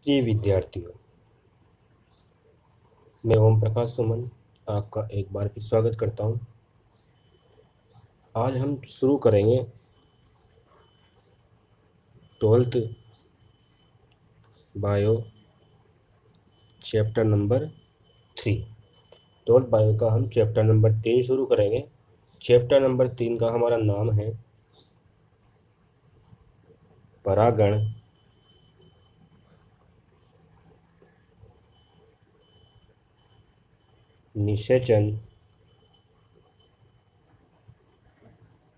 प्रिय विद्यार्थियों, मैं ओम प्रकाश सुमन आपका एक बार फिर स्वागत करता हूं। आज हम शुरू करेंगे 12th bio chapter number 3। 12th bio का हम चैप्टर नंबर 3 शुरू करेंगे। चैप्टर नंबर 3 का हमारा नाम है परागण निषेचन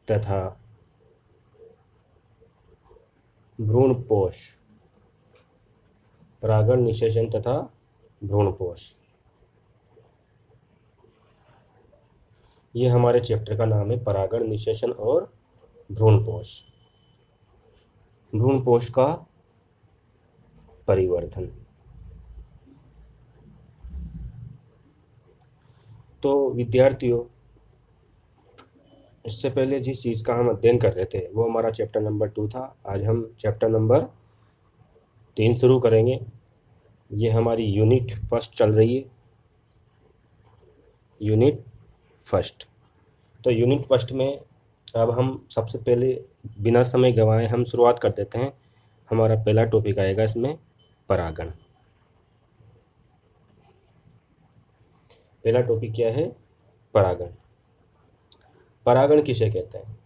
तथा भ्रूणपोष। परागण निषेचन तथा भ्रूणपोष, ये हमारे चैप्टर का नाम है, परागण निषेचन और भ्रूणपोष। भ्रूणपोष का परिवर्धन। तो विद्यार्थियों, इससे पहले जिस चीज़ का हम अध्ययन कर रहे थे वो हमारा चैप्टर नंबर 2 था। आज हम चैप्टर नंबर 3 शुरू करेंगे। ये हमारी यूनिट फर्स्ट चल रही है, यूनिट फर्स्ट। तो यूनिट फर्स्ट में अब हम सबसे पहले बिना समय गंवाए हम शुरुआत कर देते हैं। हमारा पहला टॉपिक आएगा इसमें परागण। पहला टॉपिक क्या है? परागण। परागण किसे कहते हैं?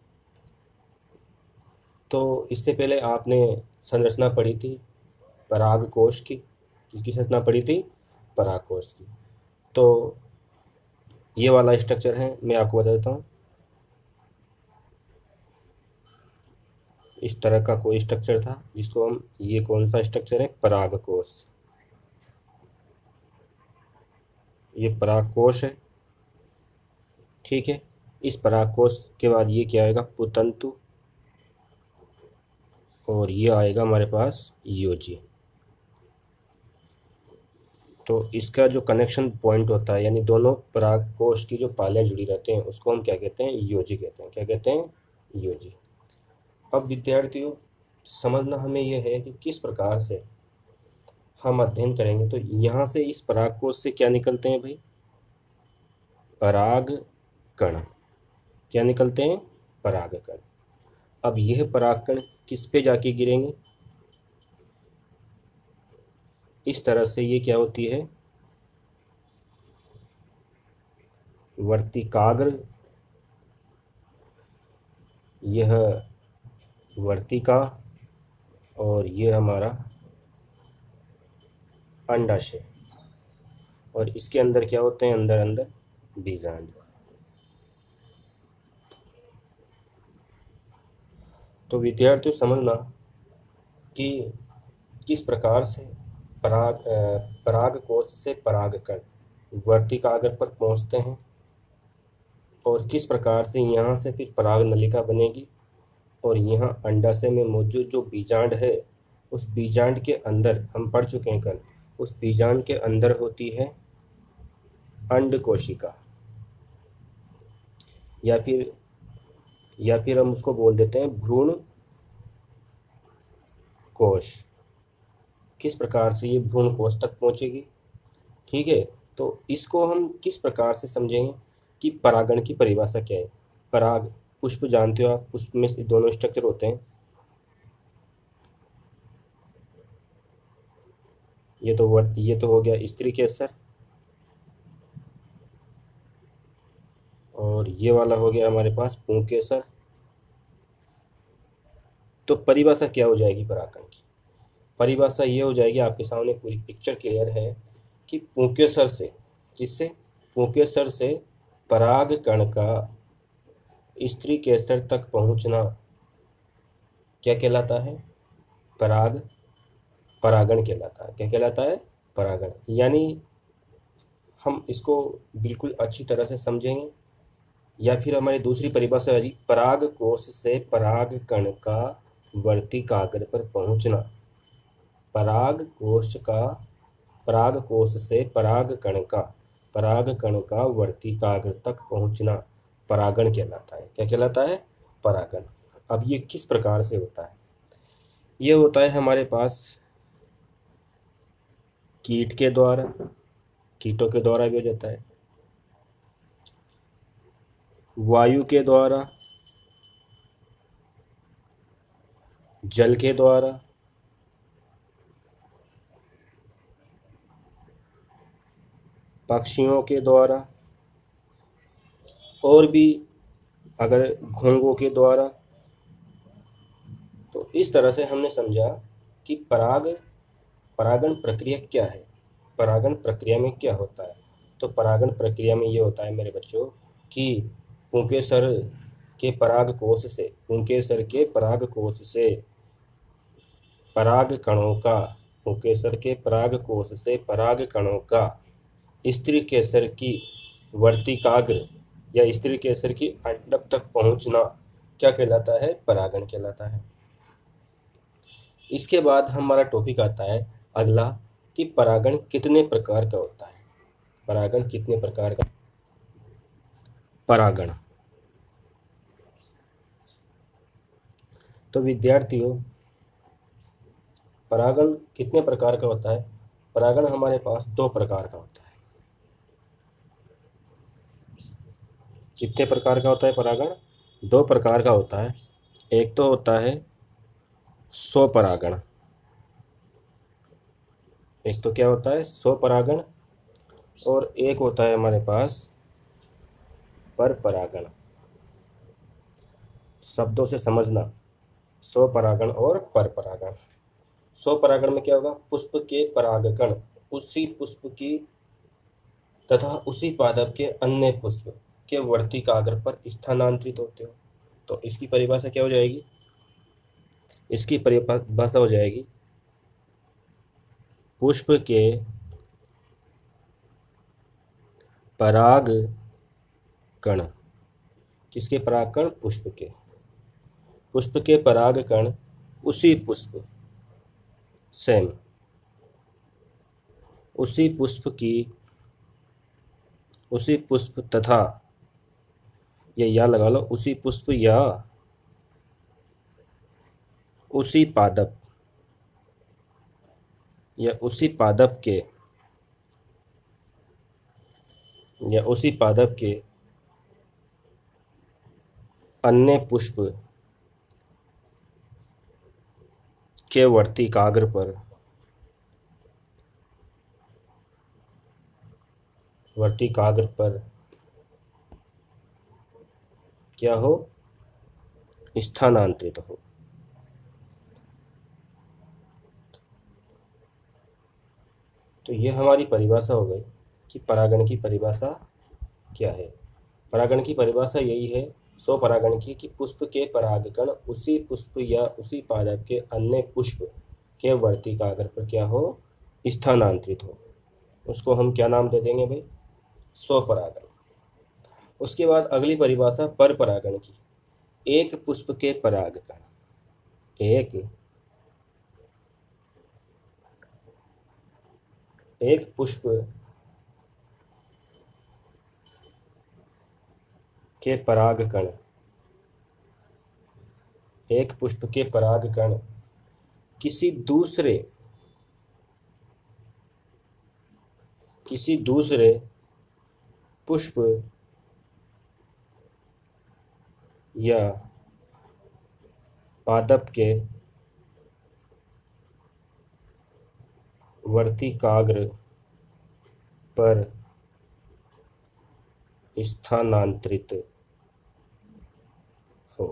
तो इससे पहले आपने संरचना पढ़ी थी परागकोश की। किसकी संरचना पढ़ी थी? परागकोश की। तो ये वाला स्ट्रक्चर है, मैं आपको बता देता हूँ। इस तरह का कोई स्ट्रक्चर था जिसको हम, ये कौन सा स्ट्रक्चर है? परागकोश। ये परागकोश है, ठीक है। इस परागकोश के बाद ये क्या आएगा? पुतंतु। और ये आएगा हमारे पास योजी। तो इसका जो कनेक्शन पॉइंट होता है, यानी दोनों परागकोश की जो पालियां जुड़ी रहते हैं, उसको हम क्या कहते हैं? योजी कहते हैं। क्या कहते हैं? योजी। अब विद्यार्थियों, समझना हमें यह है कि किस प्रकार से हम अध्ययन करेंगे। तो यहाँ से इस परागकोश से क्या निकलते हैं भाई? पराग कण। क्या निकलते हैं? पराग कण। अब यह परागकण किस पे जाके गिरेंगे? इस तरह से ये क्या होती है? वर्तिकाग्र। यह वर्तिका और यह हमारा अंडाशय। और इसके अंदर क्या होते हैं? अंदर अंदर बीजांड। तो विद्यार्थियों, समझना कि किस प्रकार से परागकोश से परागकण वर्तिकाग्र पर पहुंचते हैं और किस प्रकार से यहाँ से फिर पराग नलिका बनेगी और यहाँ अंडाशय में मौजूद जो बीजांड है, उस बीजांड के अंदर, हम पढ़ चुके हैं कल, उस बीजांड के अंदर होती है अंड कोशिका, या फिर हम उसको बोल देते हैं भ्रूण कोश। किस प्रकार से ये भ्रूण कोश तक पहुंचेगी, ठीक है। तो इसको हम किस प्रकार से समझेंगे कि परागण की परिभाषा क्या है? पराग पुष्प जानते हो आप, पुष्प में दोनों स्ट्रक्चर होते हैं। ये तो हो गया स्त्री केसर, और ये वाला हो गया हमारे पास पुंकेसर। तो परिभाषा क्या हो जाएगी परागण की? परिभाषा ये हो जाएगी, आपके सामने पूरी पिक्चर क्लियर है कि पुंकेसर से, किससे? पुंकेसर से पराग कण का स्त्री केसर तक पहुंचना क्या कहलाता है? परागण कहलाता है। क्या कहलाता है? परागण। यानी हम इसको बिल्कुल अच्छी तरह से समझेंगे, या फिर हमारी दूसरी परिभाषा है पराग कोश से पराग कण का वर्तिकाग्र पर पहुंचना। पराग कोश से पराग कण का वर्तिकाग्र तक पहुंचना परागण कहलाता है। क्या कहलाता है? परागण। अब ये किस प्रकार से होता है? ये होता है हमारे पास कीट के द्वारा, कीटों के द्वारा भी हो जाता है, वायु के द्वारा, जल के द्वारा, पक्षियों के द्वारा, और भी अगर घोंघों के द्वारा। तो इस तरह से हमने समझा कि परागण प्रक्रिया क्या है, परागण प्रक्रिया में क्या होता है। तो परागण प्रक्रिया में ये होता है मेरे बच्चों कि पुंकेसर के परागकोश से, पुंकेसर के परागकोश से पराग कणों का, पुंकेसर के परागकोश से पराग कणों का स्त्री केसर की वर्तिकाग्र या स्त्री केसर की अंडक तक पहुंचना क्या कहलाता है, परागण कहलाता है। इसके बाद हमारा टॉपिक आता है अगला कि परागण कितने प्रकार का होता है। परागण कितने प्रकार का, परागण। तो विद्यार्थियों, परागण कितने प्रकार का होता है। परागण हमारे पास दो प्रकार का होता है। कितने प्रकार का होता है परागण, दो प्रकार का होता है। एक तो होता है स्वपरागण, एक तो क्या होता है स्वपरागण, और एक होता है हमारे पास परपरागण। शब्दों से समझना, स्वपरागण और परपरागण। स्वपरागण में क्या होगा, पुष्प के परागकण उसी पुष्प की तथा उसी पादप के अन्य पुष्प के वर्तिकाग्र पर स्थानांतरित होते हो। तो इसकी परिभाषा क्या हो जाएगी, इसकी परिभाषा हो जाएगी पुष्प के पराग कण, किसके परागकण, पुष्प के पराग कण उसी पुष्प, सेम उसी पुष्प तथा, या लगा लो, उसी पुष्प या उसी पादप या उसी पादप के अन्य पुष्प के वर्तिकाग्र पर क्या हो, स्थानांतरित हो। तो यह हमारी परिभाषा हो गई कि परागण की परिभाषा क्या है। परागण की परिभाषा यही है स्वपरागण की कि पुष्प के परागकण उसी पुष्प या उसी पादप के अन्य पुष्प के वर्तिकाग्र पर क्या हो, स्थानांतरित हो। उसको हम क्या नाम दे देंगे भाई, स्वपरागण। उसके बाद अगली परिभाषा परपरागण की, एक पुष्प के परागकण, एक पुष्प के परागकण, एक पुष्प के परागकण किसी दूसरे पुष्प या पादप के वर्तिकाग्र पर स्थानांतरित हो।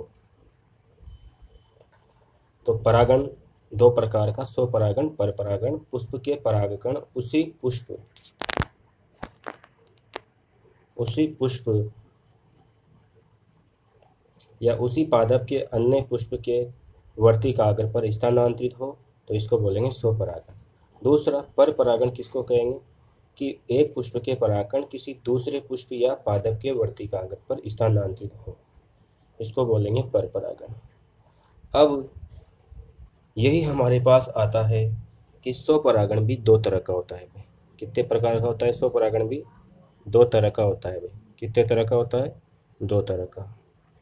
तो परागण दो प्रकार का, स्वपरागण, परपरागण। पुष्प के परागकण उसी पुष्प या उसी पादप के अन्य पुष्प के वर्तिकाग्र पर स्थानांतरित हो, तो इसको बोलेंगे स्वपरागण। दूसरा परपरागण किसको कहेंगे कि एक पुष्प के परागकण किसी दूसरे पुष्प या पादप के वर्तिकाग्र पर स्थानांतरित हो, इसको बोलेंगे परपरागण। अब यही हमारे पास आता है कि स्वपरागण भी दो तरह का होता है भाई। कितने प्रकार का होता है स्वपरागण भी, दो तरह का होता है भाई। कितने तरह का होता है, दो तरह का।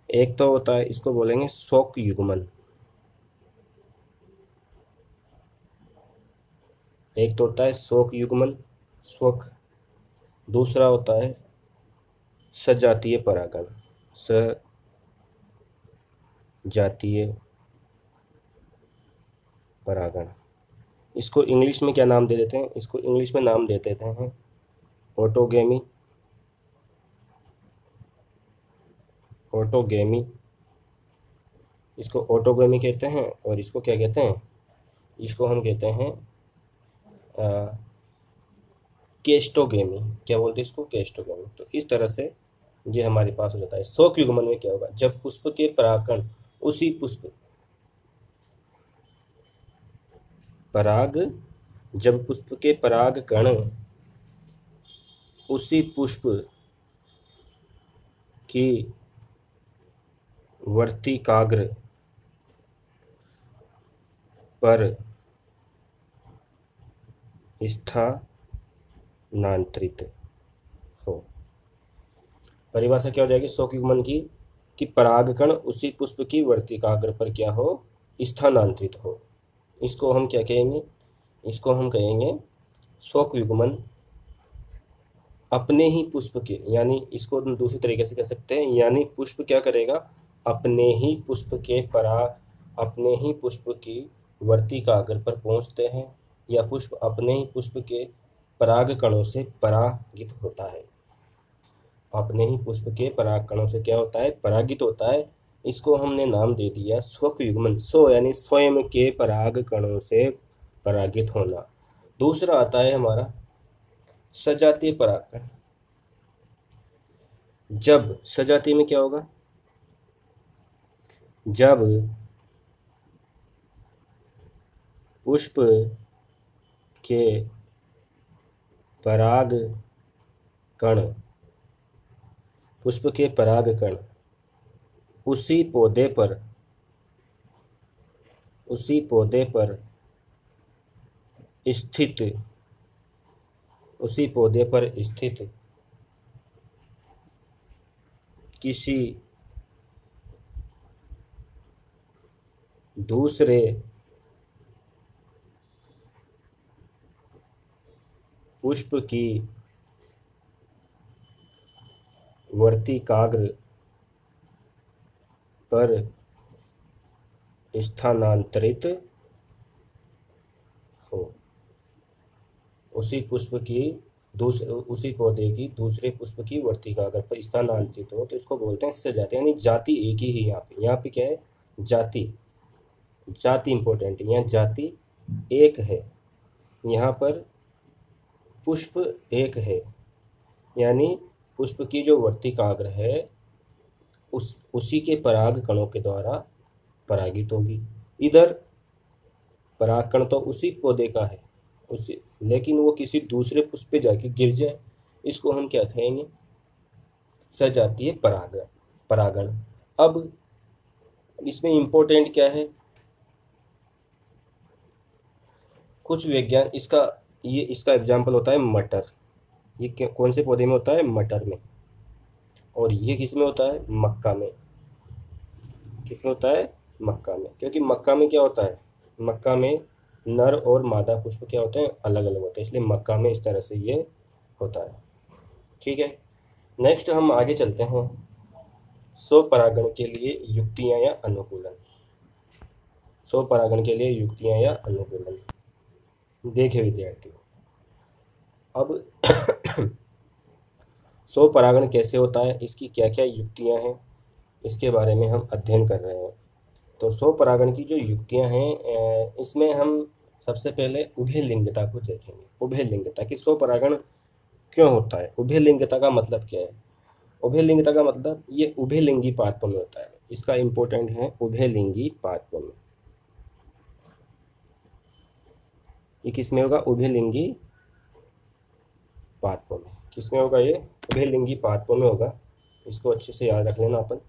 एक तो होता है, इसको बोलेंगे शोक युग्मन। एक तो होता है शोक युग्मन, स्वक। दूसरा होता है सजातीय परागण, सजातीय परागण। इसको इंग्लिश में क्या नाम दे देते हैं? इसको इंग्लिश में नाम दे देते हैं ऑटोगेमी, ऑटोगेमी। इसको ऑटोगेमी कहते हैं और इसको क्या कहते हैं? इसको हम कहते हैं केस्टोगेमी। क्या बोलते हैं इसको? केस्टोगेमी। तो इस तरह से ये हमारे पास हो जाता है। शोक युग्मन में क्या होगा? जब पुष्प के परागकण उसी पुष्प पराग जब पुष्प के परागकण उसी पुष्प की वर्तिकाग्र पर स्थानांतरित हो। परिभाषा क्या हो जाएगी शोक युग्मन की? कि परागकण उसी पुष्प की वर्तिकाग्र पर क्या हो? स्थानांतरित हो। इसको हम क्या कहेंगे? इसको हम कहेंगे शोक युग्मन अपने ही पुष्प के, यानी इसको दूसरी तरीके से कह सकते हैं, यानी पुष्प क्या करेगा? अपने ही पुष्प के अपने ही पुष्प की वर्तिकाग्र पर पहुंचते हैं, या पुष्प अपने ही पुष्प के पराग कणों से परागित होता है। अपने ही पुष्प के पराग कणों से क्या होता है? परागित होता है। इसको हमने नाम दे दिया स्वक युग्मन। स्व यानी स्वयं के पराग कणों से परागित होना। दूसरा आता है हमारा सजातीय परागकण। जब सजातीय में क्या होगा? जब पुष्प के पराग कण पुष्प के परागकण उसी पौधे पर स्थित किसी दूसरे पुष्प की वर्तिकाग्र पर स्थानांतरित हो। उसी पौधे की दूसरे पुष्प की वर्तिकाग्र पर स्थानांतरित हो, तो इसको बोलते हैं सजाति। यानी जाति एक ही है। यहाँ पे क्या है? जाति। जाति इंपॉर्टेंट है। यहाँ जाति एक है, यहाँ पर पुष्प एक है, यानी पुष्प की जो वर्तिकाग्र है उसी के पराग कणों के द्वारा परागित होगी। इधर परागकण तो उसी पौधे का है, लेकिन वो किसी दूसरे पुष्प पे जाके गिर जाए, इसको हम क्या कहेंगे? सजातीय परागण। अब इसमें इंपॉर्टेंट क्या है? कुछ विज्ञान इसका एग्जाम्पल होता है मटर। ये कौन से पौधे में होता है? मटर में। और ये किस में होता है? मक्का में। किस में होता है? मक्का में। क्योंकि मक्का में क्या होता है? मक्का में नर और मादा पुष्प क्या होते हैं? अलग अलग होते हैं, इसलिए मक्का में इस तरह से ये होता है। ठीक है, नेक्स्ट हम आगे चलते हैं। स्वपरागण के लिए युक्तियां या अनुकूलन। स्वपरागण के लिए युक्तियां या अनुकूलन। देखे विद्यार्थियों, अब स्वपरागण कैसे होता है, इसकी क्या क्या युक्तियां हैं, इसके बारे में हम अध्ययन कर रहे हैं। तो स्वपरागण की जो युक्तियां हैं, इसमें हम सबसे पहले उभयलिंगता को देखेंगे। उभयलिंगता की स्वपरागण क्यों होता है? उभयलिंगता का मतलब क्या है? उभयलिंगता का मतलब ये उभयलिंगी पादपों में होता है। इसका इंपॉर्टेंट है उभयलिंगी पादपों में। ये किस में होगा? उभयलिंगी पादपों में। किस में होगा? ये उभयलिंगी पादपों में होगा। इसको अच्छे से याद रख लेना अपन।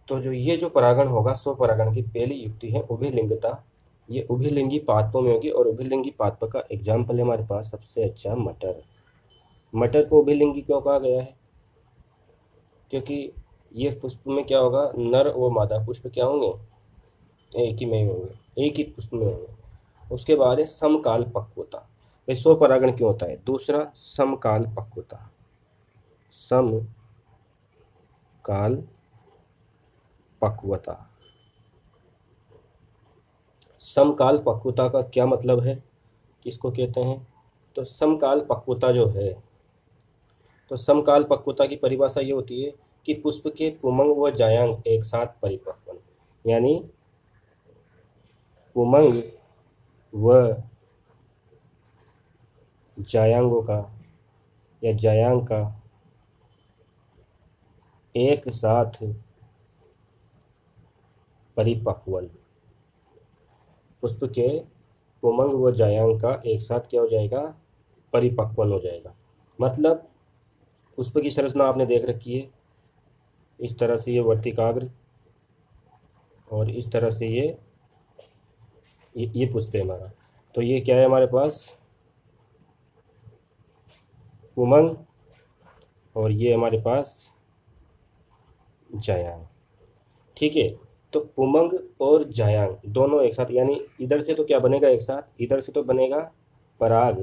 तो जो परागण होगा, स्वपरागण की पहली युक्ति है उभयलिंगता। ये उभयलिंगी पादपों में होगी, और उभयलिंगी पादप का एग्जाम्पल है हमारे पास सबसे अच्छा मटर। मटर को उभयलिंगी क्यों कहा गया है? क्योंकि ये पुष्प में क्या होगा? नर और मादा पुष्प क्या होंगे? एक ही में होंगे, एक ही पुष्प में होंगे। उसके बाद है समकाल पक्वता। भाई स्वपरागण क्यों होता है? दूसरा समकाल पक्वता। समकाल पक्वता। समकाल पक्वता का क्या मतलब है, किसको कहते हैं? तो समकाल पक्वता जो है, तो समकाल पक्वता की परिभाषा ये होती है कि पुष्प के पुमंग व जायांग एक साथ परिपक्वन, यानी पुमंग व जायांगों का या जायांग का एक साथ परिपक्वन, पुष्प के पुमंग व जायांग का एक साथ क्या हो जाएगा? परिपक्वन हो जाएगा। मतलब पुष्प की संरचना आपने देख रखी है, इस तरह से ये वर्तिकाग्र और इस तरह से ये पुष्प है हमारा। तो ये क्या है हमारे पास? पुमंग, और ये हमारे पास जायांग। ठीक है, तो पुमंग और जायांग दोनों एक साथ, यानी इधर से तो क्या बनेगा एक साथ? इधर से तो बनेगा पराग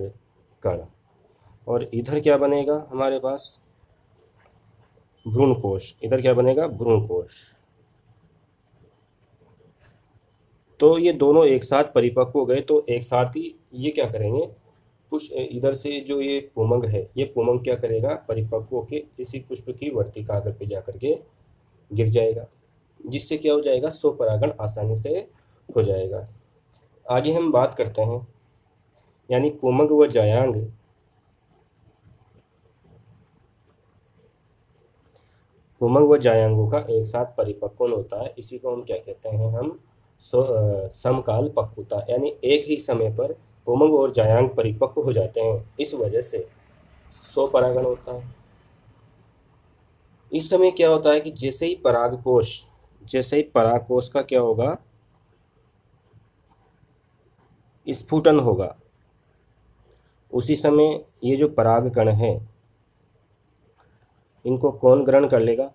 कण, और इधर क्या बनेगा हमारे पास? भ्रूणकोश। इधर क्या बनेगा? भ्रूणकोश। तो ये दोनों एक साथ परिपक्व हो गए, तो एक साथ ही ये क्या करेंगे? पुष्प इधर से जो ये पुमंग है, ये पुमंग क्या करेगा? परिपक्व होके इसी पुष्प की वर्तिकाग्र पे जाकर के गिर जाएगा, जिससे क्या हो जाएगा? स्वपरागण आसानी से हो जाएगा। आगे हम बात करते हैं, यानी पुमंग व जायांग, पुमंग व जायांगों का एक साथ परिपक्वन होता है, इसी को हम क्या कहते हैं? हम समकाल पक्वता, यानी एक ही समय पर पुमंग और जायांग परिपक्व हो जाते हैं, इस वजह से स्वपरागण होता है। इस समय क्या होता है कि जैसे ही परागकोश का क्या होगा? स्फुटन होगा, उसी समय ये जो परागकण है इनको कौन ग्रहण कर लेगा?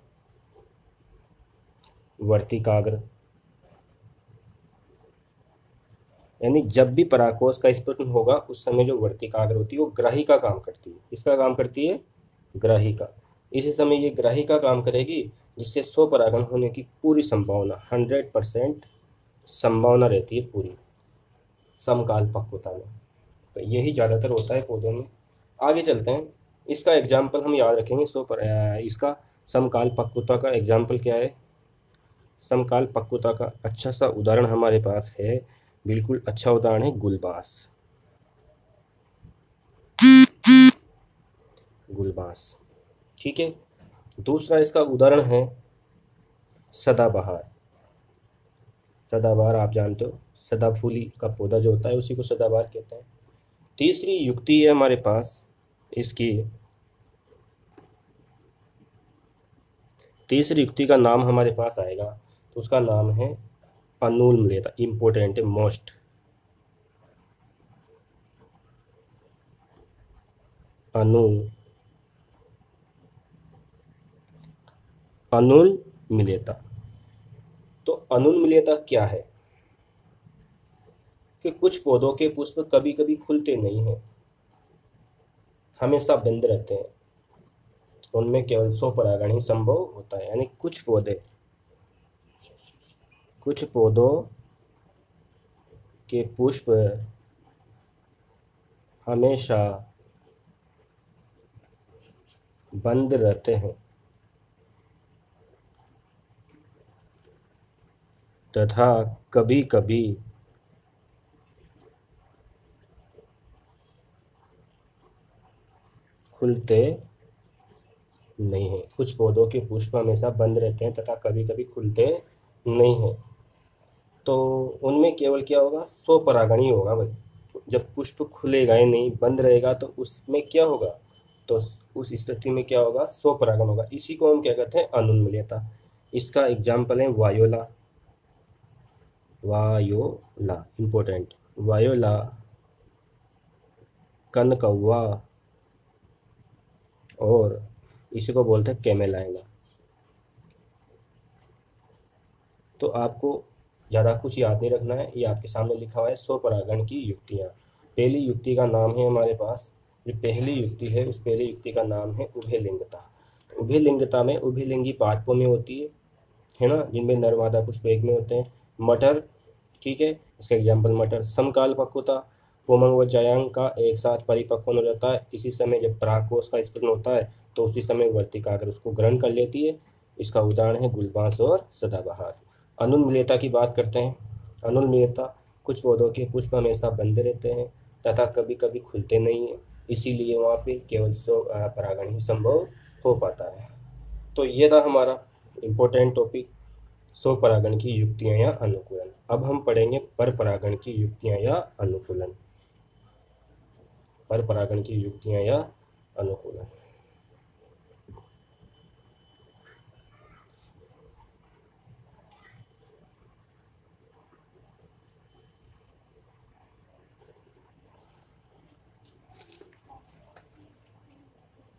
वर्तिकाग्र। यानी जब भी परागकोश का स्फुटन होगा उस समय जो वर्तिकाग्र होती है वो ग्राहिका काम करती है। किसका काम करती है? ग्राहिका। इसी समय ये ग्राहिका काम करेगी, जिससे स्वपरागण होने की पूरी संभावना 100% संभावना रहती है पूरी समकाल पक्वता में। तो यही ज़्यादातर होता है पौधों में। आगे चलते हैं, इसका एग्जाम्पल हम याद रखेंगे। इसका समकाल पक्वता का एग्जाम्पल क्या है? समकाल पक्वता का अच्छा सा उदाहरण हमारे पास है, बिल्कुल अच्छा उदाहरण है गुलबास। गुलबास, ठीक है। दूसरा इसका उदाहरण है सदाबहार। सदाबहार आप जानते हो, सदाफूली का पौधा जो होता है उसी को सदाबहार कहते हैं। तीसरी युक्ति है हमारे पास इसकी, तीसरी युक्ति का नाम हमारे पास आएगा, तो उसका नाम है अनुलम्बता। इंपॉर्टेंट है, मोस्ट। अनुलम्बता। तो अनुलम्बता क्या है? कि कुछ पौधों के पुष्प कभी कभी खुलते नहीं हैं, हमेशा बंद रहते हैं, उनमें केवल स्वपरागण ही संभव होता है। यानी कुछ पौधों के पुष्प हमेशा बंद रहते हैं तथा कभी कभी खुलते नहीं हैं। कुछ पौधों के पुष्प हमेशा बंद रहते हैं तथा कभी कभी खुलते नहीं हैं, तो उनमें केवल क्या होगा? स्वपरागण ही होगा भाई। जब पुष्प खुलेगा ही नहीं, बंद रहेगा, तो उसमें क्या होगा? तो उस स्थिति में क्या होगा? स्वपरागण होगा। इसी को हम क्या कहते हैं? अनुलम्बता। इसका एग्जाम्पल है वायोला। वायोला इंपॉर्टेंट, वायोला, कनकौवा, और इसी को बोलते हैं कैमेलाइना। तो आपको ज़्यादा कुछ याद नहीं रखना है, ये आपके सामने लिखा हुआ है स्वपरागण की युक्तियाँ। पहली युक्ति का नाम है हमारे पास, जो पहली युक्ति है उस पहली युक्ति का नाम है उभयलिंगता। उभयलिंगता में उभयलिंगी पादपों में होती है ना, जिनमें नर मादा पुष्प एक में होते हैं। मटर, ठीक है, इसका एग्जाम्पल मटर। समकाल पक्वता, पुमंग व जायांग का एक साथ परिपक्व हो जाता है। इसी समय जब परागकोश का स्फुटन होता है तो उसी समय वर्तिकाग्र उसको ग्रहण कर लेती है। इसका उदाहरण है गुलबांस और सदाबहार। अनुन्मीलता की बात करते हैं। अनुन्मीलता, कुछ पौधों के पुष्प हमेशा बंद रहते हैं तथा कभी कभी खुलते नहीं हैं, इसीलिए वहाँ पे केवल परागण ही संभव हो पाता है। तो ये था हमारा इम्पोर्टेंट टॉपिक, स्वपरागण की युक्तियाँ या अनुकूलन। अब हम पढ़ेंगे पर परागण की युक्तियाँ या अनुकूलन। पर परागण की युक्तियाँ या अनुकूलन।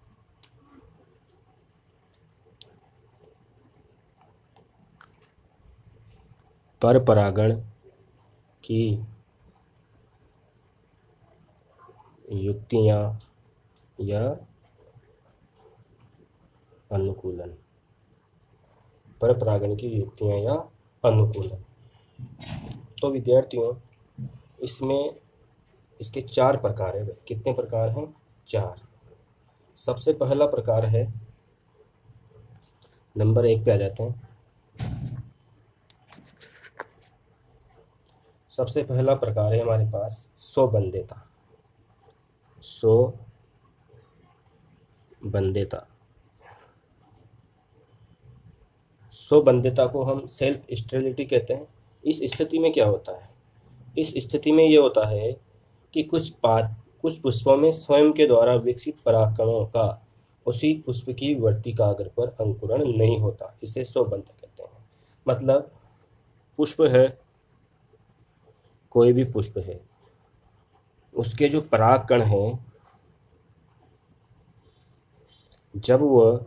पर परागण की युक्तियाँ या अनुकूलन। पर परागण की युक्तियाँ या अनुकूलन। तो विद्यार्थियों, इसमें इसके 4 प्रकार है। कितने प्रकार हैं? 4। सबसे पहला प्रकार है, नंबर 1 पे आ जाते हैं। सबसे पहला प्रकार है हमारे पास स्वबंध्यता। स्वबंध्यता। स्वबंध्यता को हम सेल्फ स्टेरिलिटी कहते हैं। इस स्थिति में क्या होता है? इस स्थिति में ये होता है कि कुछ पुष्पों में स्वयं के द्वारा विकसित परागकणों का उसी पुष्प की वर्तिकाग्र पर अंकुरण नहीं होता। इसे स्वबंध कहते हैं। मतलब पुष्प है, कोई भी पुष्प है, उसके जो परागकण हैं, जब वह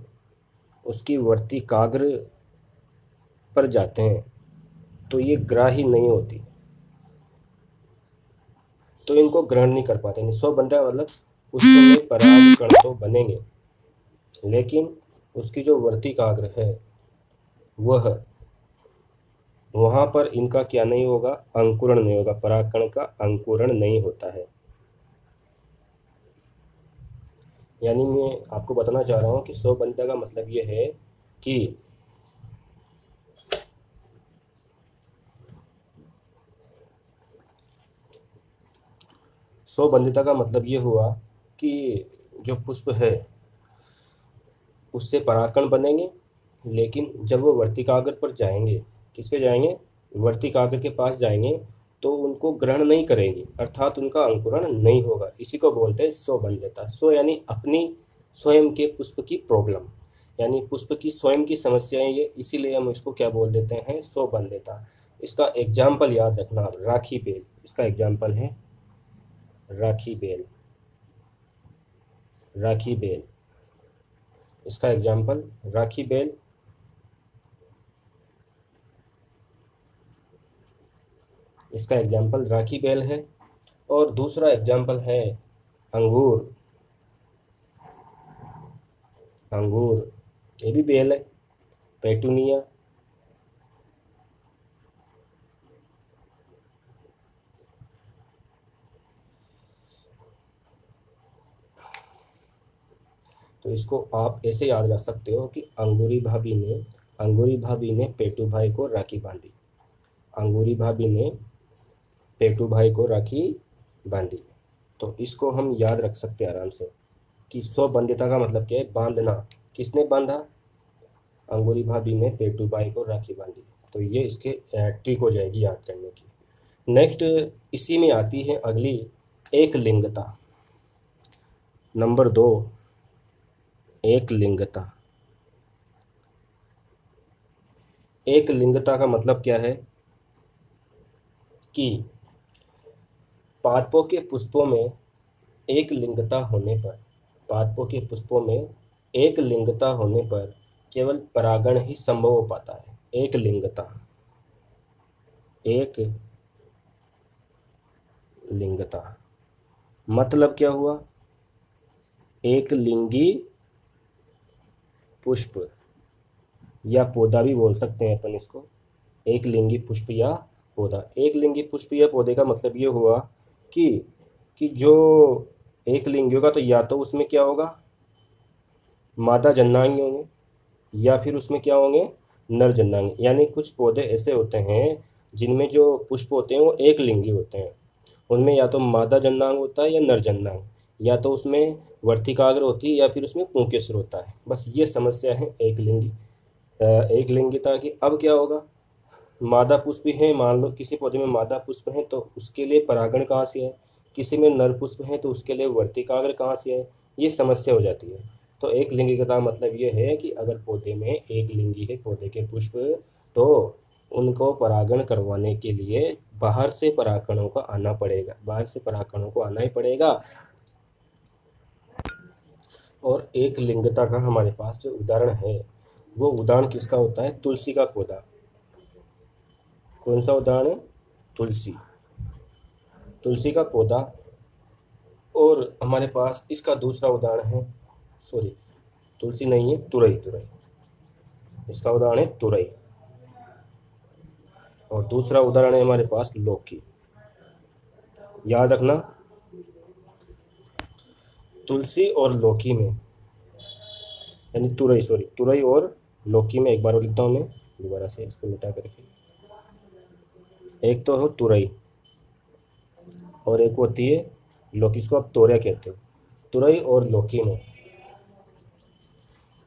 उसकी वर्तिकाग्र पर जाते हैं तो ये ग्राही नहीं होती, तो इनको ग्रहण नहीं कर पाते। स्वबंध मतलब उसमें परागकण तो बनेंगे, लेकिन उसकी जो वर्तिकाग्र है वह, वहाँ पर इनका क्या नहीं होगा? अंकुरण नहीं होगा, परागकण का अंकुरण नहीं होता है। यानी मैं आपको बताना चाह रहा हूँ कि स्वबंधता का मतलब ये है कि स्वबंधिता का मतलब ये हुआ कि जो पुष्प है उससे परागकण बनेंगे, लेकिन जब वो वर्तिकाग्र पर जाएंगे, किस पे जाएंगे? वर्तिकाग्र के पास जाएंगे, तो उनको ग्रहण नहीं करेंगे, अर्थात उनका अंकुरण नहीं होगा। इसी को बोलते हैं स्वबंध्यता। स्व यानी अपनी स्वयं के पुष्प की प्रॉब्लम, यानी पुष्प की स्वयं की समस्याएं ये, इसीलिए हम इसको क्या बोल देते हैं? स्वबंध्यता। इसका एग्जाम्पल याद रखना, राखी बेल। इसका एग्जाम्पल है राखी बेल। राखी बेल, इसका एग्जाम्पल राखी बेल। इसका एग्जाम्पल राखी बेल है। और दूसरा एग्जाम्पल है अंगूर। अंगूर ये भी बेल है, पेटूनिया। तो इसको आप ऐसे याद रख सकते हो कि अंगूरी भाभी ने पेटू भाई को राखी बांधी। अंगूरी भाभी ने पेटू भाई को राखी बांधी। तो इसको हम याद रख सकते हैं आराम से कि स्वबंध्यता का मतलब क्या है? बांधना। किसने बांधा? अंगूरी भाभी ने पेटू भाई को राखी बांधी। तो ये इसके ट्रिक हो जाएगी याद करने की। नेक्स्ट इसी में आती है अगली, एक लिंगता। नंबर 2, एक लिंगता। एक लिंगता का मतलब क्या है कि पादपों के पुष्पों में एक लिंगता होने पर, पादपों के पुष्पों में एक लिंगता होने पर केवल परागण ही संभव हो पाता है। एक लिंगता। एक लिंगता मतलब क्या हुआ? एक लिंगी पुष्प या पौधा भी बोल सकते हैं अपन इसको। एक लिंगी पुष्प या पौधा। एक लिंगी पुष्प या पौधे का मतलब ये हुआ कि जो एक लिंगी होगा तो या तो उसमें क्या होगा, मादा जननांग होंगे, या फिर उसमें क्या होंगे, नर जननांग। यानी कुछ पौधे ऐसे होते हैं जिनमें जो पुष्प होते हैं वो एक लिंगी होते हैं। उनमें या तो मादा जननांग होता है या नर जननांग, या तो उसमें वर्तिकाग्र होती है या फिर उसमें पुंकेसर होता है। बस ये समस्या है एक लिंगी एक लिंगिता की। अब क्या होगा, मादा पुष्प है, मान लो किसी पौधे में मादा पुष्प है तो उसके लिए परागण कहाँ से है, किसी में नर पुष्प है तो उसके लिए वर्तिकाग्र कहाँ से है, ये समस्या हो जाती है। तो एक लिंगिकता मतलब ये है कि अगर पौधे में एक लिंगी है पौधे के पुष्प, तो उनको परागण करवाने के लिए बाहर से परागकणों का आना पड़ेगा, बाहर से परागकणों को आना ही पड़ेगा। और एक लिंगता का हमारे पास जो उदाहरण है वो उदाहरण किसका होता है, तुलसी का पौधा। कौन सा उदाहरण है, तुलसी, तुलसी का पौधा। और हमारे पास इसका दूसरा उदाहरण है, सॉरी तुलसी नहीं है, तुरई, तुरई, इसका उदाहरण है तुरई। और दूसरा उदाहरण है हमारे पास लौकी। याद रखना, तुलसी और लौकी में, यानी तुरई, सॉरी तुरई और लौकी में, एक बार और लिखता हूँ मैं दोबारा से इसको मिटा करके। एक तो हो तुरई और एक होती है लौकी, इसको आप तोरिया कहते हो। तुरई और लौकी में,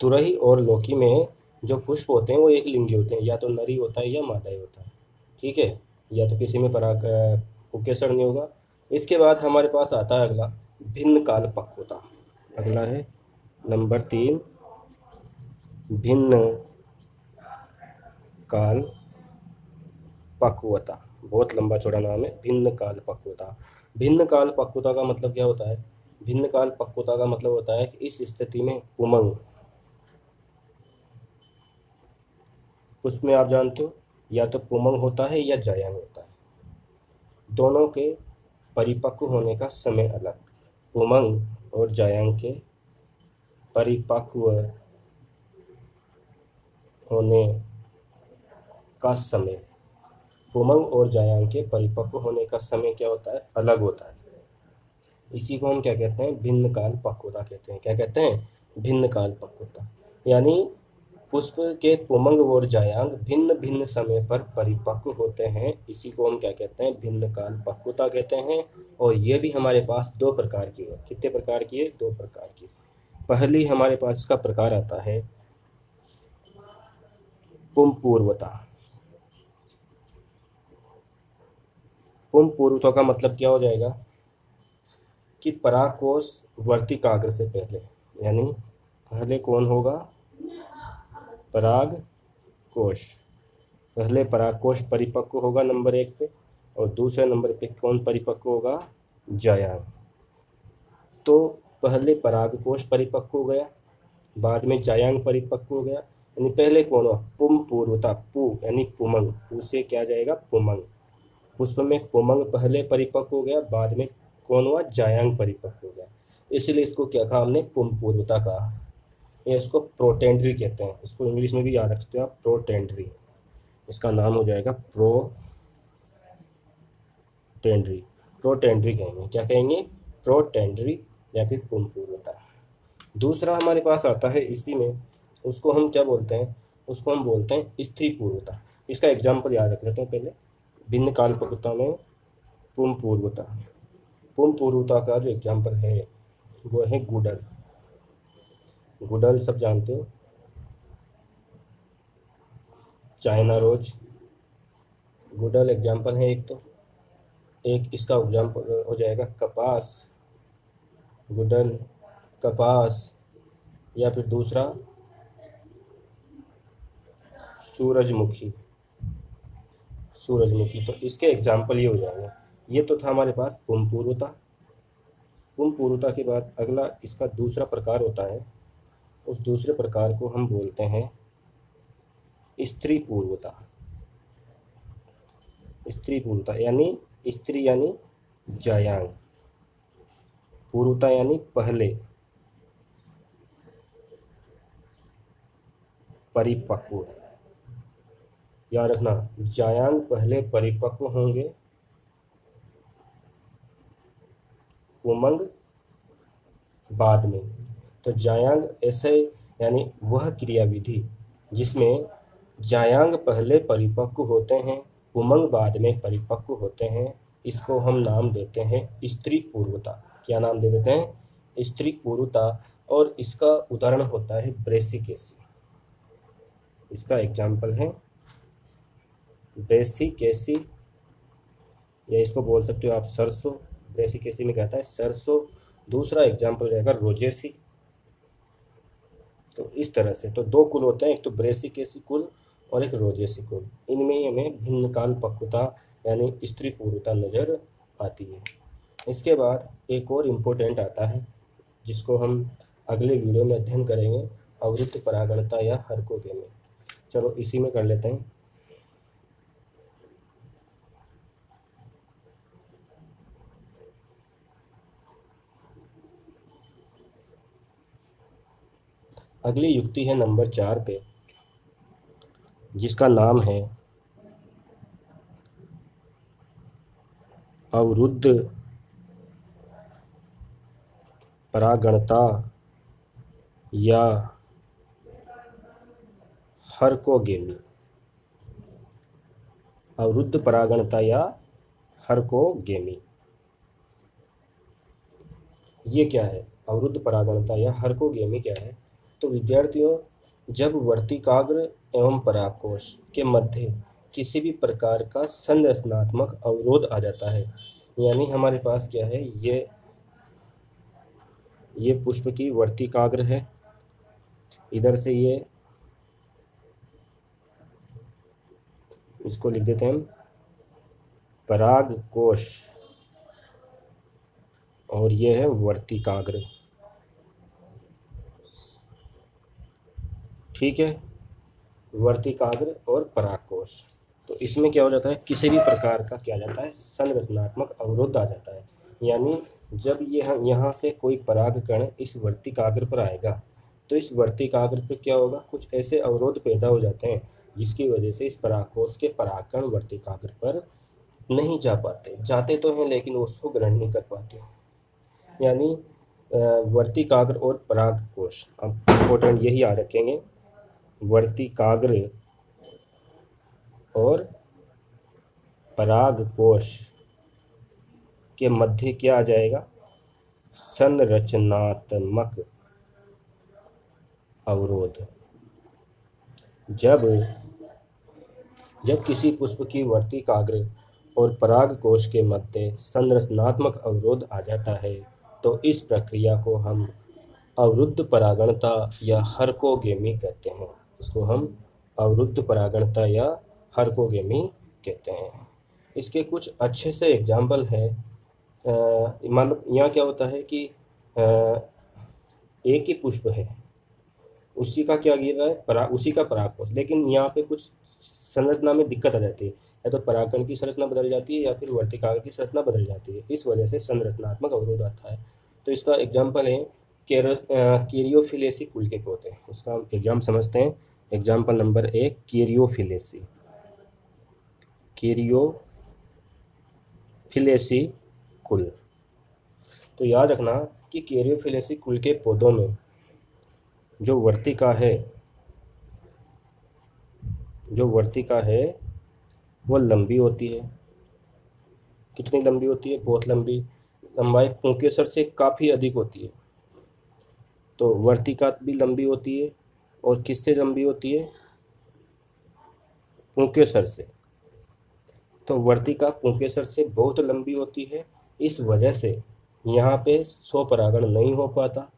तुरई और लौकी में जो पुष्प होते हैं वो एक लिंगी होते हैं, या तो नरी होता है या मादा ही होता है। ठीक है, या तो किसी में पराग पुंकेसर नहीं होगा। इसके बाद हमारे पास आता है अगला, भिन्न काल पक्वता। अगला है नंबर 3, भिन्न काल पक्वता। बहुत लंबा चौड़ा नाम है, भिन्न काल पक्वता। भिन्न काल पक्वता का मतलब क्या होता है, भिन्न काल पक्वता का मतलब होता है कि इस स्थिति में उमंग, उसमें आप जानते हो या तो पुमंग होता है या जायांग होता है। दोनों के परिपक्व होने का समय अलग। पुमंग और जायांग के परिपक्व होने का समय, पुमंग और जायांग के परिपक्व होने का समय क्या होता है, अलग होता है। इसी को हम क्या कहते हैं, भिन्न काल पक्वता कहते हैं। क्या कहते हैं, भिन्न काल पक्वता। यानी पुष्प के पुमंग और जायांग भिन्न भिन्न समय पर परिपक्व होते हैं, इसी को हम क्या कहते हैं, भिन्न काल पक्वता कहते हैं। और ये भी हमारे पास दो प्रकार की है। कितने प्रकार की है, दो प्रकार की। पहली हमारे पास इसका प्रकार आता है पुंपूर्वता। पुंपूर्वता का मतलब क्या हो जाएगा कि परागकोश वर्तिकाग्र से पहले, यानी पहले कौन होगा, पराग कोश। पहले परागकोश परिपक्व होगा नंबर 1 पे, और दूसरे नंबर पे कौन परिपक्व होगा, जायांग। तो पहले परागकोश परिपक्व हो गया, बाद में जायांग परिपक्व हो गया। यानी पहले कौन हुआ, पुम पूर्वता, पु यानी पुमंग, पु से क्या जाएगा, पुमंग। पुष्प में पुमंग पहले परिपक्व हो गया, बाद में कौन हुआ, जायांग परिपक्व हो गया। इसलिए इसको क्या कहा हमने, पुम पूर्वता कहा। ये इसको प्रोटेंड्री कहते हैं। इसको इंग्लिश में भी याद रखते हो आप, प्रोटेंड्री। इसका नाम हो जाएगा प्रोटेंड्री। प्रोटेंड्री कहेंगे, क्या कहेंगे, प्रोटेंड्री या फिर पुंपूर्वता। दूसरा हमारे पास आता है इसी में, उसको हम क्या बोलते हैं, उसको हम बोलते हैं स्त्री पूर्वता। इसका एग्जाम्पल याद रख लेते हैं पहले। भिन्न काल पक्वता में पुंपूर्वता, पुंपूर्वता का जो एग्जाम्पल है वो है गुड़ल। गुड़ल सब जानते हो, चाइना रोज, गुड़ल एग्जाम्पल है एक। तो एक इसका एग्जाम्पल हो जाएगा कपास, गुड़ल, कपास, या फिर दूसरा सूरजमुखी, सूरजमुखी। तो इसके एग्जाम्पल ये हो जाएंगे। ये तो था हमारे पास पुंपूर्वता। पुंपूर्वता के बाद अगला इसका दूसरा प्रकार होता है, उस दूसरे प्रकार को हम बोलते हैं स्त्री पूर्वता। स्त्री पूर्वता यानी स्त्री यानी जायांग, पूर्वता यानी पहले, परिपक्व। याद रखना, जायांग पहले परिपक्व होंगे, उमंग बाद में। तो जायांग ऐसे यानी वह क्रियाविधि जिसमें जायांग पहले परिपक्व होते हैं, उमंग बाद में परिपक्व होते हैं, इसको हम नाम देते हैं स्त्री पूर्वता। क्या नाम दे देते हैं? स्त्री पूर्वता। और इसका उदाहरण होता है ब्रेसिकेसी। इसका एग्जाम्पल है ब्रेसिकेसी, या इसको बोल सकते हो आप सरसों। ब्रेसिकेसी में कहता है सरसों। दूसरा एग्जाम्पल रहेगा रोजेसी। तो इस तरह से तो दो कुल होते हैं, एक तो ब्रेसिकेसी कुल और एक रोजेसी कुल। इनमें हमें भिन्न काल पक्वता यानी स्त्री पूर्वता नजर आती है। इसके बाद एक और इम्पोर्टेंट आता है जिसको हम अगले वीडियो में अध्ययन करेंगे, अवरुद्ध परागणता या हरकोगेमी। चलो इसी में कर लेते हैं। अगली युक्ति है नंबर 4 पे, जिसका नाम है अवरुद्ध परागणता या हरकोगेमी। अवरुद्ध परागणता या हरकोगेमी, ये क्या है? अवरुद्ध परागणता या हरकोगेमी क्या है? तो विद्यार्थियों, जब वर्तिकाग्र एवं परागकोश के मध्य किसी भी प्रकार का संरचनात्मक अवरोध आ जाता है, यानी हमारे पास क्या है, ये पुष्प की वर्तिकाग्र है, इधर से ये इसको लिख देते हैं हम परागकोश, और ये है वर्तिकाग्र। ठीक है, वर्तिकाग्र और परागकोश। तो इसमें क्या हो जाता है, किसी भी प्रकार का क्या जाता है, संरचनात्मक अवरोध आ जाता है। यानी जब ये यहाँ से कोई परागकण इस वर्तिकाग्र पर आएगा तो इस वर्तिकाग्र पे क्या होगा, कुछ ऐसे अवरोध पैदा हो जाते हैं जिसकी वजह से इस परागकोश के परागकण वर्तिकाग्र पर नहीं जा पाते। जाते तो हैं लेकिन उसको ग्रहण नहीं कर पाते। यानी वर्तिकाग्र और परागकोश, अब इम्पोर्टेंट यही याद रखेंगे, वर्तिकाग्र और परागकोश के मध्य क्या आ जाएगा, संरचनात्मक अवरोध। जब किसी पुष्प की वर्तिकाग्र और परागकोश के मध्य संरचनात्मक अवरोध आ जाता है तो इस प्रक्रिया को हम अवरुद्ध परागणता या हरकोगेमी कहते हैं। इसको हम अवरुद्ध परागणता या हरकोगेमी कहते हैं। इसके कुछ अच्छे से एग्जाम्पल हैं। मतलब यहाँ क्या होता है कि एक ही पुष्प है, उसी का क्या गिर रहा है, उसी का परागकोश, लेकिन यहाँ पे कुछ संरचना में दिक्कत आ जाती है, या तो परागकण की संरचना बदल जाती है या फिर वर्तिकाग्र की संरचना बदल जाती है। इस वजह से संरचनात्मक अवरोध आता है। तो इसका एग्जाम्पल है कैरियोफिलेसी कुल के पौधे। उसका हम एग्जाम समझते हैं। Example number 1, कैरियोफिलेसी। कैरियोफिलेसी कुल। तो याद रखना कि कैरियोफिलेसी कुल के पौधों में जो वर्तिका है वो लंबी होती है। कितनी लंबी होती है? बहुत लंबी। लंबाई पुंकेसर से काफ़ी अधिक होती है। तो वर्तिका भी लंबी होती है, और किससे लंबी होती है? पुंकेसर से। तो वर्तिका पुंकेसर से बहुत लंबी होती है। इस वजह से यहाँ पे स्वपरागण नहीं हो पाता।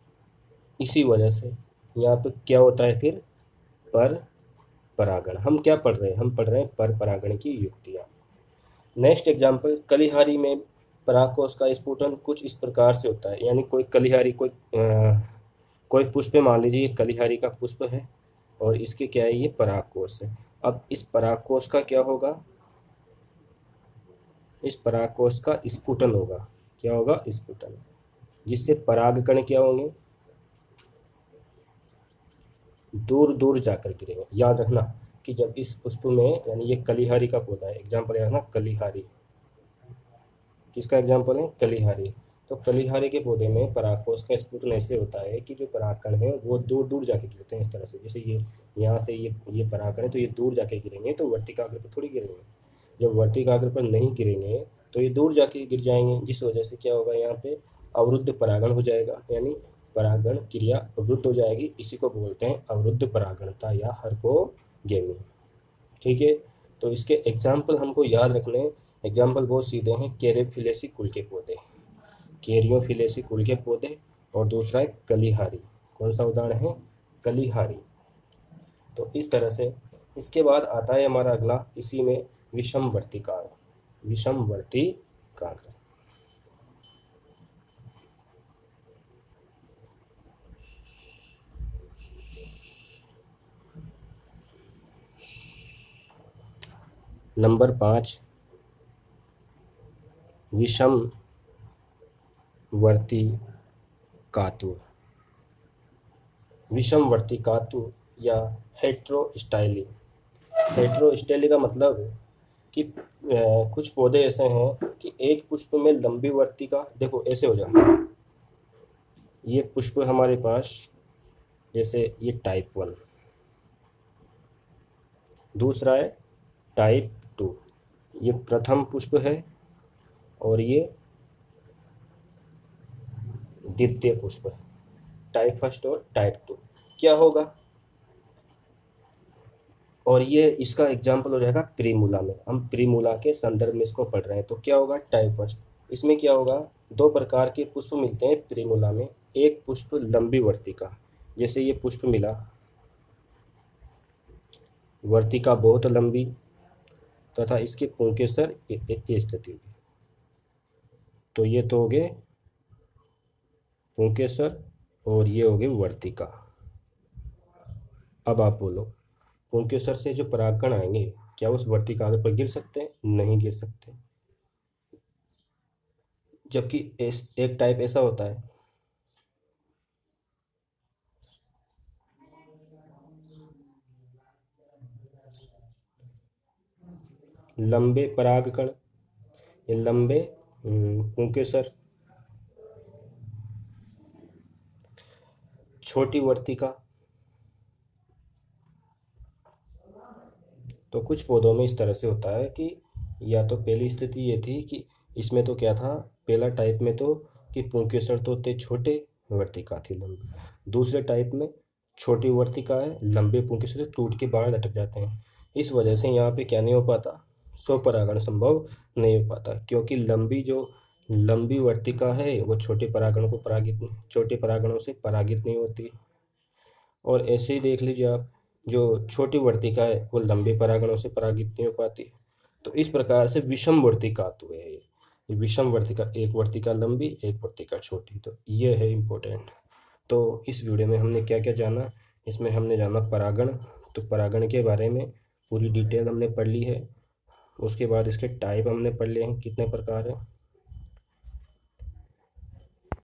इसी वजह से यहाँ पे क्या होता है फिर, पर परागण। हम क्या पढ़ रहे हैं? हम पढ़ रहे हैं पर परागण की युक्तियाँ। नेक्स्ट एग्जाम्पल, कलिहारी में परागकोश का स्फुटन कुछ इस प्रकार से होता है। यानी कोई कलिहारी, कोई पुष्प, मान लीजिए कलिहारी का पुष्प है और इसके क्या है, ये परागकोश है। अब इस परागकोश का क्या होगा, इस परागकोश का स्फुटन होगा। क्या होगा? स्फुटन, जिससे परागकण क्या होंगे? दूर दूर जाकर गिरेंगे। याद रखना कि जब इस पुष्प में, यानी ये कलिहारी का पौधा है, एग्जाम्पल याद रखना, कलिहारी। किसका एग्जाम्पल है? कलिहारी। तो कलिहारी के पौधे में परागकोश का स्फुटन ऐसे होता है कि जो परागकण है वो दूर दूर जाके गिरते हैं, इस तरह से। जैसे ये यहाँ से ये परागकण है, तो ये दूर जाके गिरेंगे, तो वर्तिकाग्र पर थोड़ी गिरेंगे। जब वर्तिकाग्र पर नहीं गिरेंगे तो ये दूर जाके गिर जाएंगे, जिस वजह से क्या होगा? यहाँ पे अवरुद्ध परागण हो जाएगा, यानी परागण क्रिया अवरुद्ध हो जाएगी। इसी को बोलते हैं अवरुद्ध परागणता या हर्कोगेमी। ठीक है, तो इसके एग्जाम्पल हमको याद रखने हैं। एग्जाम्पल बहुत सीधे हैं। कैरेफिलेसी कुल के पौधे, कैरियोफिलेसी कुल के पौधे, और दूसरा है कलिहारी। कौन सा उदाहरण है? कलिहारी। तो इस तरह से इसके बाद आता है हमारा अगला, इसी में विषमवर्ती काव्य। विषमवर्ती काव्य नंबर 5, विषमवर्ती कातु। विषमवर्ती कातु या हेट्रोस्टाइली। हेट्रोस्टाइली का मतलब है कि कुछ पौधे ऐसे हैं कि एक पुष्प में लंबी वर्तिका, देखो ऐसे हो जाए। ये पुष्प हमारे पास, जैसे ये टाइप 1, दूसरा है टाइप 2। ये प्रथम पुष्प है और ये द्वितीय पुष्प है। टाइप फर्स्ट और टाइप 2 क्या होगा? और ये इसका एग्जाम्पल हो जाएगा प्रीमूला में। हम प्रीमूला के संदर्भ में इसको पढ़ रहे हैं, तो क्या होगा? Type first. इसमें क्या होगा? दो प्रकार के पुष्प मिलते हैं प्रीमूला में। एक पुष्प लंबी वर्तिका, जैसे ये पुष्प मिला, वर्तिका बहुत लंबी, तथा इसके पुंकेसर स्थिति होगी। तो ये तो हो गए पुंकेसर और ये हो गए वर्तिका। अब आप बोलो, पुंकेसर से जो परागकण आएंगे क्या उस वर्तिका पर गिर सकते हैं? नहीं गिर सकते। जबकि एक टाइप ऐसा होता है, लंबे परागकण, ये लंबे पुंकेसर, छोटी वर्तिका। तो कुछ पौधों में इस तरह से होता है कि या तो पहली स्थिति ये थी कि इसमें तो क्या था, पहला टाइप में तो कि पुंकेसर तो थे छोटे, वर्तिका थी लंबी। दूसरे टाइप में छोटी वर्तिका है, लंबे पुंकेसर से टूट के बाहर लटक जाते हैं। इस वजह से यहाँ पे क्या नहीं हो पाता? स्वपरागण संभव नहीं हो पाता, क्योंकि लंबी वर्तिका है वो छोटे परागणों से परागित नहीं होती। और ऐसे ही देख लीजिए आप, जो छोटी वर्तिका है वो लंबे परागणों से परागित नहीं हो पाती। तो इस प्रकार से विषम वर्तिका आतु है ये विषम वर्तिका, एक वर्तिका लंबी एक वर्तिका छोटी। तो ये है इम्पोर्टेंट। तो इस वीडियो में हमने क्या क्या जाना? इसमें हमने जाना परागण। तो परागण के बारे में पूरी डिटेल हमने पढ़ ली है। उसके बाद इसके टाइप हमने पढ़ लिए हैं, कितने प्रकार हैं।